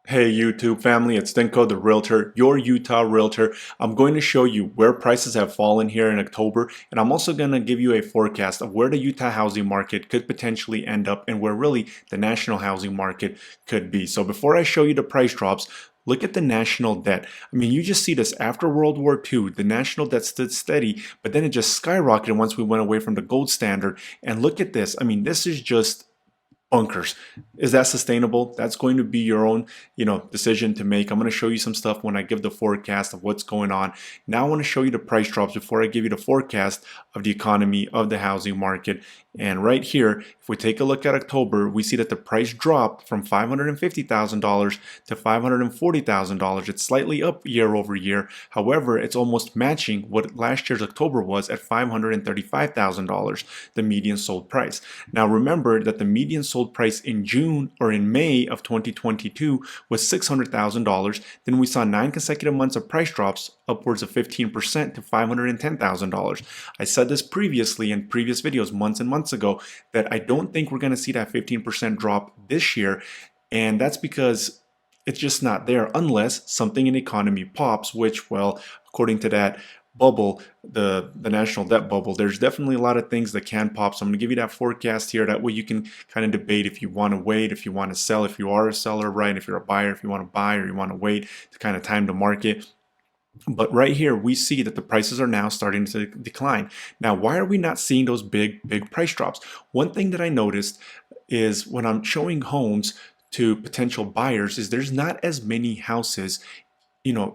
Hey YouTube family, it's Denko the Realtor, your Utah Realtor. I'm going to show you where prices have fallen here in October, and I'm also going to give you a forecast of where the Utah housing market could potentially end up and where really the national housing market could be. So before I show you the price drops, look at the national debt. I mean, you just see this after World War II, the national debt stood steady, but then it just skyrocketed once we went away from the gold standard. And look at this. I mean, this is just bunkers. Is that sustainable? That's going to be your own, decision to make. I'm going to show you some stuff when I give the forecast of what's going on. Now I want to show you the price drops before I give you the forecast of the economy, of the housing market. And right here, if we take a look at October, we see that the price dropped from $550,000 to $540,000. It's slightly up year over year. However, it's almost matching what last year's October was at $535,000, the median sold price. Now remember that the median sold price in June or in May of 2022 was $600,000. Then we saw 9 consecutive months of price drops upwards of 15% to $510,000. I said this previously in previous videos months and months ago that I don't think we're going to see that 15% drop this year, and that's because it's just not there unless something in the economy pops, which, well, according to that bubble, the national debt bubble, there's definitely a lot of things that can pop. So I'm going to give you that forecast here. That way you can kind of debate if you want to wait, if you want to sell, if you are a seller, right? If you're a buyer, if you want to buy or you want to wait to kind of time the market. But right here, we see that the prices are now starting to decline. Now, why are we not seeing those big price drops? One thing that I noticed is when I'm showing homes to potential buyers is there's not as many houses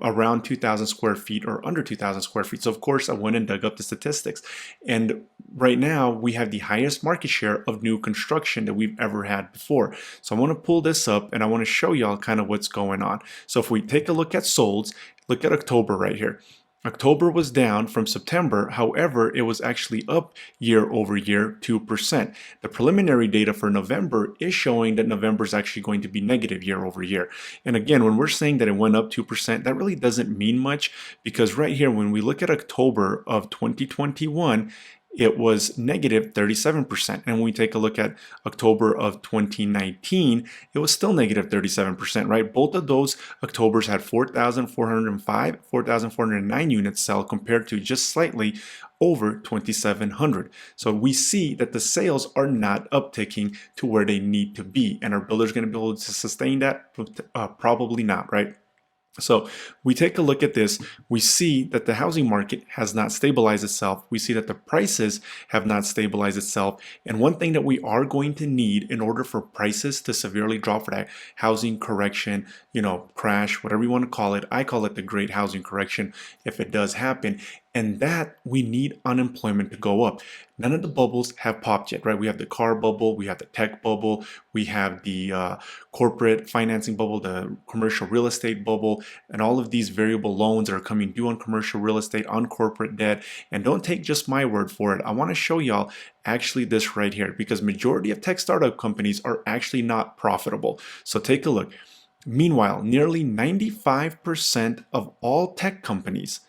around 2,000 square feet or under 2,000 square feet. So of course I went and dug up the statistics. And right now we have the highest market share of new construction that we've ever had before. So I want to pull this up and I want to show y'all kind of what's going on. So if we take a look at solds, look at October right here. October was down from September, however, it was actually up year over year 2%. The preliminary data for November is showing that November is actually going to be negative year over year. And again, when we're saying that it went up 2%, that really doesn't mean much because right here, when we look at October of 2021, it was negative 37%. And when we take a look at October of 2019, it was still negative 37%, right? Both of those Octobers had 4,405, 4,409 units sell compared to just slightly over 2,700. So we see that the sales are not upticking to where they need to be. And are builders going to be able to sustain that? Probably not, right? So we take a look at this, we see that the housing market has not stabilized itself. We see that the prices have not stabilized itself. And one thing that we are going to need in order for prices to severely drop for that housing correction, crash, whatever you want to call it, I call it the great housing correction if it does happen, and that we need unemployment to go up. None of the bubbles have popped yet, right? We have the car bubble, we have the tech bubble, we have the corporate financing bubble, the commercial real estate bubble, and all of these variable loans that are coming due on commercial real estate, on corporate debt. And don't take just my word for it. I want to show y'all actually this right here because majority of tech startup companies are actually not profitable. So take a look. Meanwhile, nearly 95% of all tech companies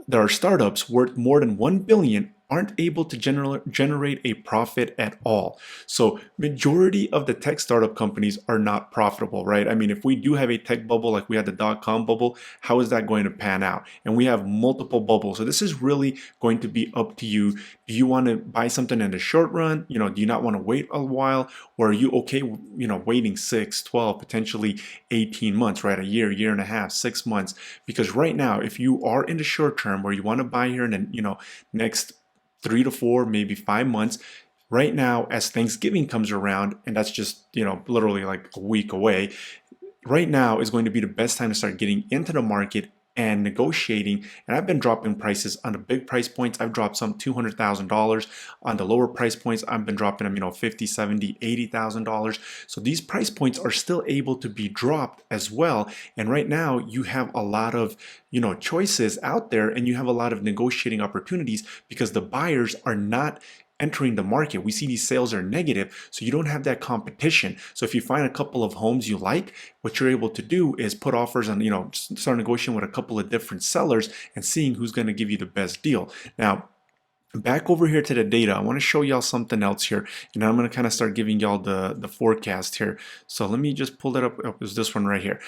there are startups worth more than 1 billion aren't able to generate a profit at all. So majority of the tech startup companies are not profitable, right? I mean, if we do have a tech bubble like we had the dot-com bubble, how is that going to pan out? And we have multiple bubbles. So this is really going to be up to you. Do you want to buy something in the short run? Do you not want to wait a while? Or are you okay, waiting 6, 12, potentially 18 months, right? A year and a half, 6 months. Because right now, if you are in the short term where you want to buy here in the, next 3 to 4, maybe 5 months, right now as Thanksgiving comes around, and that's just, literally like a week away, right now is going to be the best time to start getting into the market and negotiating. And I've been dropping prices on the big price points. I've dropped some $200,000. On the lower price points, I've been dropping them, $50, $70, $80,000. So these price points are still able to be dropped as well. And right now you have a lot of, choices out there, and you have a lot of negotiating opportunities because the buyers are not entering the market. We see these sales are negative, so you don't have that competition. So if you find a couple of homes you like, what you're able to do is put offers on, start negotiating with a couple of different sellers and seeing who's going to give you the best deal. Now, Back over here to the data, I want to show y'all something else here, and I'm going to kind of start giving y'all the forecast here. So let me just pull that up. It was this one right here.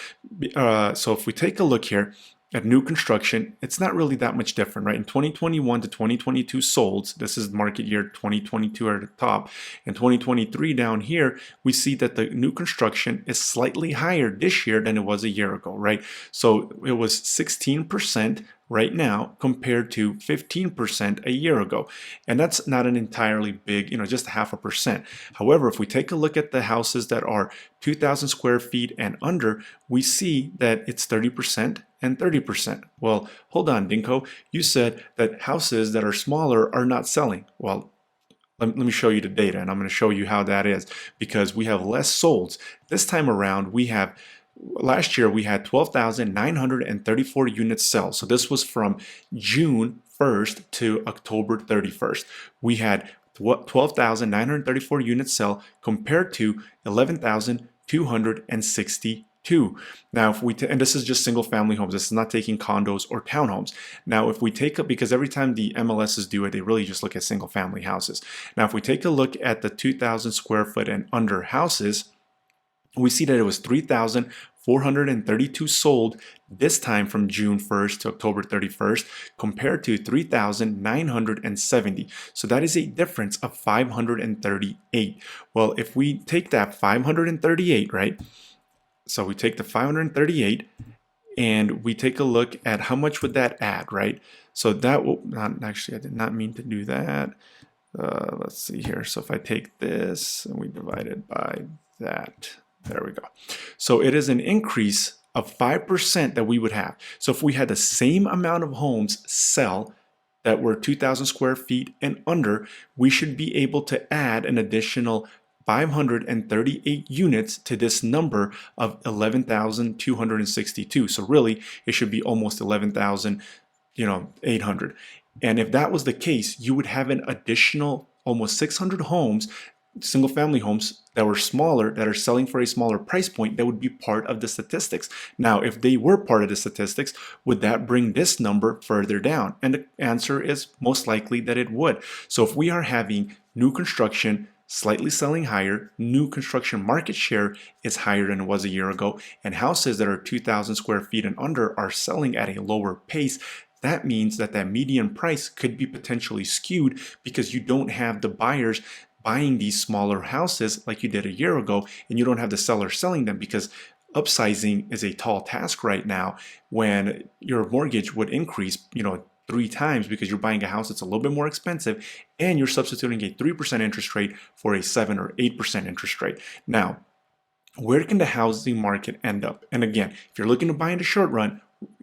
So if we take a look here at new construction, it's not really that much different, right? In 2021 to 2022 solds, this is market year 2022 at the top, and 2023 down here, we see that the new construction is slightly higher this year than it was a year ago, right? So it was 16% right now compared to 15% a year ago. And that's not an entirely big, just 0.5%. However, if we take a look at the houses that are 2,000 square feet and under, we see that it's 30% and 30%. Well, hold on, Dinko. You said that houses that are smaller are not selling. Well, let me show you the data, and I'm going to show you how that is, because we have less solds. This time around, last year we had 12,934 units sell. So this was from June 1st to October 31st. We had 12,934 units sell compared to 11,262. Now, if we and this is just single family homes, this is not taking condos or townhomes. Now, if we take because every time the MLSs do it, they really just look at single family houses. Now, if we take a look at the 2,000 square foot and under houses, we see that it was 3,432 sold this time from June 1st to October 31st compared to 3,970. So that is a difference of 538. Well, if we take that 538, right? So we take the 538 and we take a look at how much would that add, right? So that will not actually, I did not mean to do that. Let's see here. So if I take this and we divide it by that, there we go. So it is an increase of 5% that we would have. So if we had the same amount of homes sell that were 2,000 square feet and under, we should be able to add an additional 538 units to this number of 11,262. So really, it should be almost 11,800. And if that was the case, you would have an additional almost 600 homes, single family homes that were smaller, that are selling for a smaller price point, that would be part of the statistics. Now, if they were part of the statistics, would that bring this number further down? And the answer is most likely that it would. So if we are having new construction slightly selling higher, new construction market share is higher than it was a year ago, and houses that are 2,000 square feet and under are selling at a lower pace, that means that median price could be potentially skewed because you don't have the buyers buying these smaller houses like you did a year ago, and you don't have the seller selling them because upsizing is a tall task right now when your mortgage would increase, 3 times because you're buying a house that's a little bit more expensive and you're substituting a 3% interest rate for a 7 or 8% interest rate. Now, where can the housing market end up? And again, if you're looking to buy in the short run,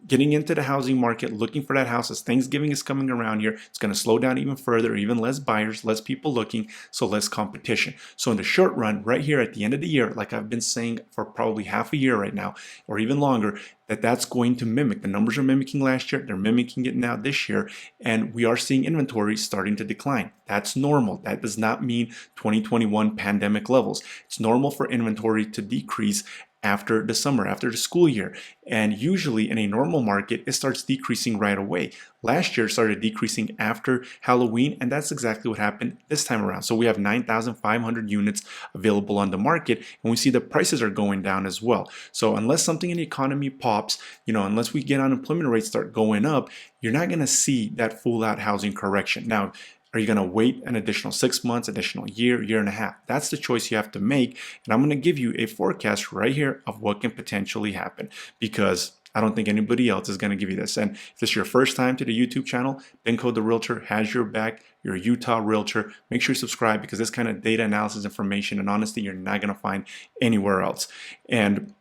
getting into the housing market, looking for that house as Thanksgiving is coming around here, it's going to slow down even further, even less buyers, less people looking, so less competition. So in the short run, right here at the end of the year, like I've been saying for probably half a year right now, or even longer, that's going to mimic. The numbers are mimicking last year, they're mimicking it now this year, and we are seeing inventory starting to decline. That's normal. That does not mean 2021 pandemic levels. It's normal for inventory to decrease after the summer, after the school year. And usually in a normal market, it starts decreasing right away. Last year it started decreasing after Halloween, and that's exactly what happened this time around. So we have 9,500 units available on the market, and we see the prices are going down as well. So unless something in the economy pops, unless we get unemployment rates start going up, you're not going to see that full out housing correction. Now, are you going to wait an additional 6 months, additional year, year and a half? That's the choice you have to make. And I'm going to give you a forecast right here of what can potentially happen, because I don't think anybody else is going to give you this. And if this is your first time to the YouTube channel, Benko the Realtor has your back. You're a Utah Realtor. Make sure you subscribe, because this kind of data analysis information and honesty you're not going to find anywhere else. And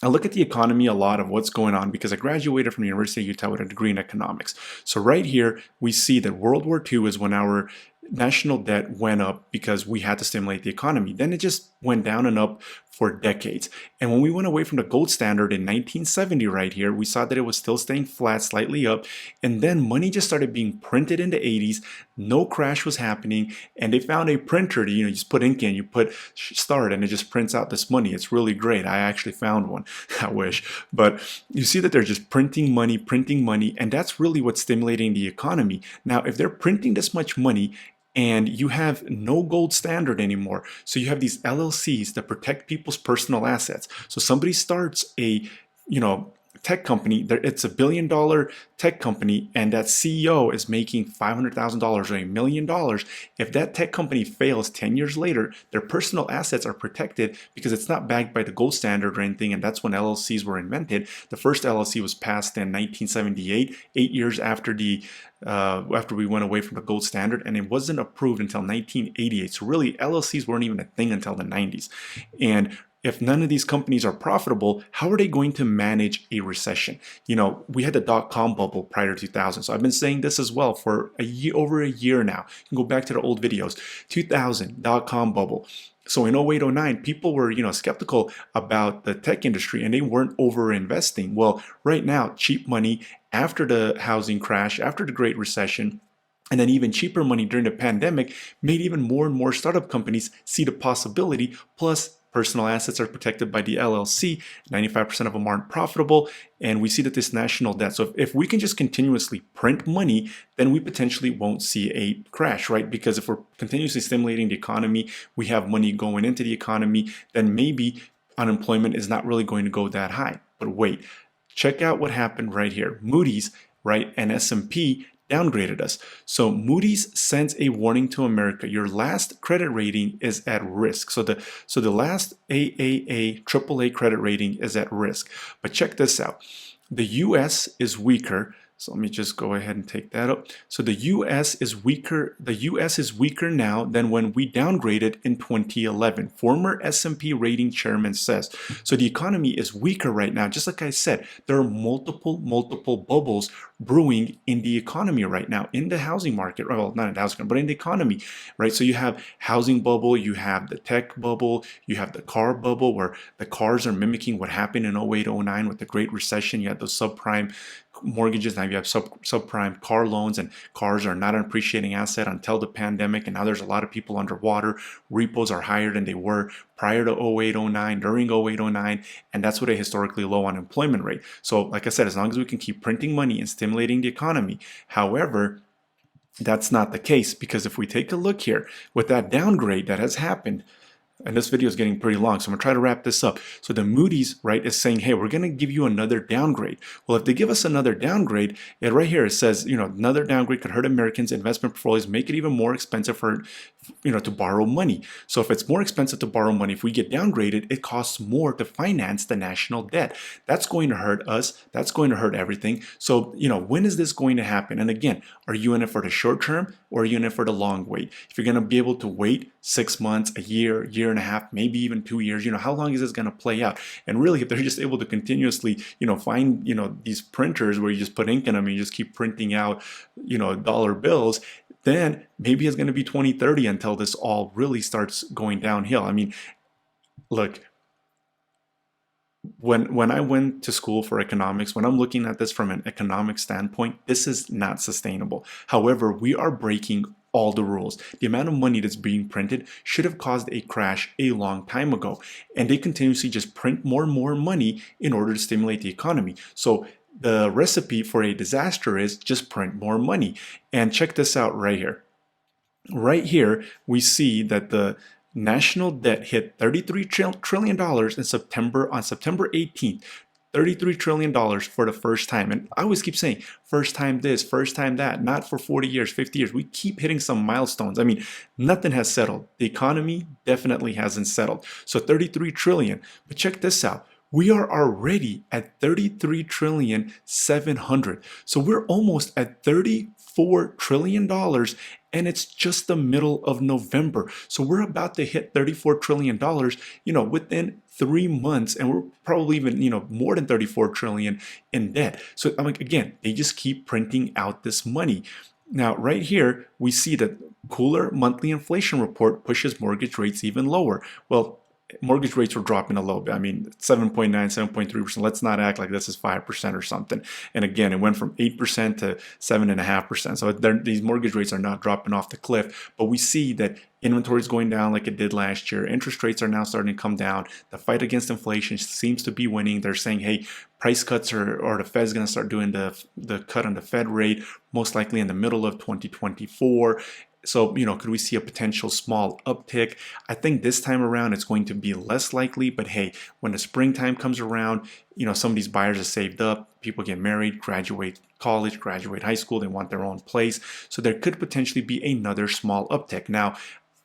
I look at the economy a lot of what's going on because I graduated from the University of Utah with a degree in economics. So right here, we see that World War II is when our national debt went up because we had to stimulate the economy. Then it just went down and up for decades. And when we went away from the gold standard in 1970 right here, we saw that it was still staying flat, slightly up. And then money just started being printed in the 80s. no crash was happening, and they found a printer to, you just put ink in, you put start, and it just prints out this money. It's really great. I actually found one. I wish. But you see that they're just printing money, and that's really what's stimulating the economy. Now, if they're printing this much money, and you have no gold standard anymore. So you have these LLCs that protect people's personal assets. So somebody starts a, tech company, it's $1 billion tech company, and that CEO is making $500,000 or $1 million. If that tech company fails 10 years later, their personal assets are protected because it's not backed by the gold standard or anything, and that's when LLCs were invented. The first LLC was passed in 1978, 8 years after after we went away from the gold standard, and it wasn't approved until 1988. So really, LLCs weren't even a thing until the 90s. And if none of these companies are profitable, how are they going to manage a recession? We had the dot-com bubble prior to 2000. So I've been saying this as well for over a year now. You can go back to the old videos. 2000, dot-com bubble. So in 08, 09, people were, skeptical about the tech industry, and they weren't over investing. Well, right now, cheap money after the housing crash, after the Great Recession, and then even cheaper money during the pandemic made even more and more startup companies see the possibility. Plus, personal assets are protected by the LLC. 95% of them aren't profitable. And we see that this national debt. So if we can just continuously print money, then we potentially won't see a crash, right? Because if we're continuously stimulating the economy, we have money going into the economy, then maybe unemployment is not really going to go that high. But wait, check out what happened right here. Moody's, right, and S&P downgraded us. So Moody's sends a warning to America. Your last credit rating is at risk. So the last AAA credit rating is at risk. But check this out. The US is weaker. So let me just go ahead and take that up. So the US is weaker. The US is weaker now than when we downgraded in 2011. Former S&P rating chairman says. So the economy is weaker right now. Just like I said, there are multiple bubbles brewing in the economy right now, in the housing market. Well, not in the housing market, but in the economy, right? So you have housing bubble, you have the tech bubble, you have the car bubble where the cars are mimicking what happened in 08, 09 with the Great Recession. You had those subprime mortgages, now you have subprime car loans, and cars are not an appreciating asset until the pandemic, and now there's a lot of people underwater. Repos are higher than they were prior to 08, 09, during 08, 09, and that's with a historically low unemployment rate. So like I said, as long as we can keep printing money and stimulating the economy. However, that's not the case, because if we take a look here with that downgrade that has happened, and this video is getting pretty long, so I'm going to try to wrap this up. So the Moody's, right, is saying, hey, we're going to give you another downgrade. Well, if they give us another downgrade, right here it says, another downgrade could hurt Americans' investment portfolios, make it even more expensive for, to borrow money. So if it's more expensive to borrow money, if we get downgraded, it costs more to finance the national debt. That's going to hurt us. That's going to hurt everything. So, when is this going to happen? And again, are you in it for the short term, or are you in it for the long wait? If you're going to be able to wait 6 months, a year and a half, maybe even 2 years, how long is this going to play out? And really, if they're just able to continuously, find, these printers where you just put ink in them and you just keep printing out, dollar bills, then maybe it's going to be 2030 until this all really starts going downhill. I mean, look, when I went to school for economics, when I'm looking at this from an economic standpoint, this is not sustainable. However, we are breaking all the rules. The amount of money that's being printed should have caused a crash a long time ago. And they continuously just print more and more money in order to stimulate the economy. So the recipe for a disaster is just print more money. And check this out right here. Right here, we see that the national debt hit $33 trillion on September 18th. $33 trillion for the first time. And I always keep saying, first time this, first time that, not for 40 years, 50 years. We keep hitting some milestones. I mean, nothing has settled. The economy definitely hasn't settled. So 33 trillion. But check this out. We are already at 33 trillion 700. So we're almost at $34 trillion, and it's just the middle of November. So we're about to hit $34 trillion, within 3 months, and we're probably even, more than 34 trillion in debt. So I'm like, again, they just keep printing out this money. Now, right here, we see that cooler monthly inflation report pushes mortgage rates even lower. Well, mortgage rates were dropping a little bit. I mean, 7.9, 7.3%. Let's not act like this is 5% or something. And again, it went from 8% to 7.5%. So these mortgage rates are not dropping off the cliff, but we see that inventory is going down like it did last year. Interest rates are now starting to come down. The fight against inflation seems to be winning. They're saying, hey, price cuts or the Fed's going to start doing the cut on the Fed rate, most likely in the middle of 2024. So, could we see a potential small uptick? I think this time around it's going to be less likely, but hey, when the springtime comes around, some of these buyers are saved up, people get married, graduate college, graduate high school, they want their own place. So there could potentially be another small uptick. Now,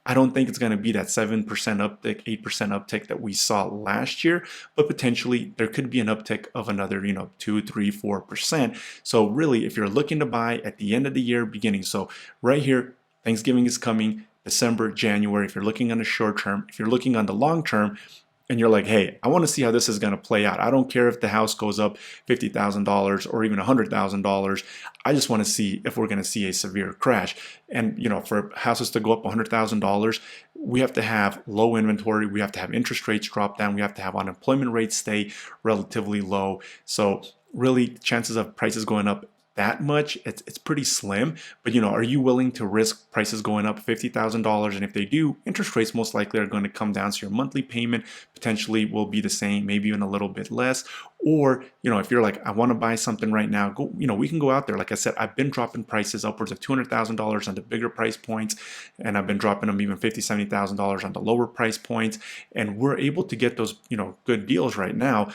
I don't think it's going to be that 7% uptick, 8% uptick that we saw last year, but potentially there could be an uptick of another, 2, 3, 4%. So really, if you're looking to buy at the end of the year, beginning, so right here, Thanksgiving is coming, December, January. If you're looking on the short term, if you're looking on the long term, and you're like, hey, I want to see how this is going to play out. I don't care if the house goes up $50,000 or even $100,000. I just want to see if we're going to see a severe crash. And, for houses to go up $100,000, we have to have low inventory. We have to have interest rates drop down. We have to have unemployment rates stay relatively low. So really, chances of prices going up that much, it's pretty slim. But are you willing to risk prices going up $50,000? And if they do, interest rates most likely are going to come down, so your monthly payment potentially will be the same, maybe even a little bit less. Or if you're like, I want to buy something right now, go, we can go out there. Like I said, I've been dropping prices upwards of $200,000 on the bigger price points, and I've been dropping them even $50,000, $70,000 on the lower price points, and we're able to get those good deals right now.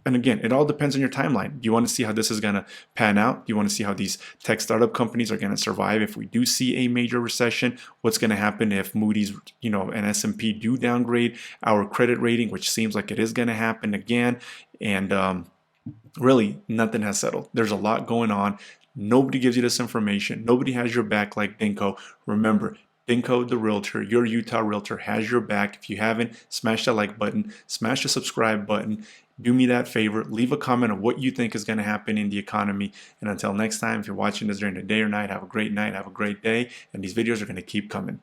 And again, it all depends on your timeline. Do you want to see how this is going to pan out? Do you want to see how these tech startup companies are going to survive if we do see a major recession? What's going to happen if Moody's, and S&P do downgrade our credit rating, which seems like it is going to happen again? And really, nothing has settled. There's a lot going on. Nobody gives you this information. Nobody has your back like Dinko. Remember, Dinko, the realtor, your Utah realtor, has your back. If you haven't, smash that like button, smash the subscribe button. Do me that favor, leave a comment on what you think is going to happen in the economy. And until next time, if you're watching this during the day or night, have a great night, have a great day. And these videos are going to keep coming.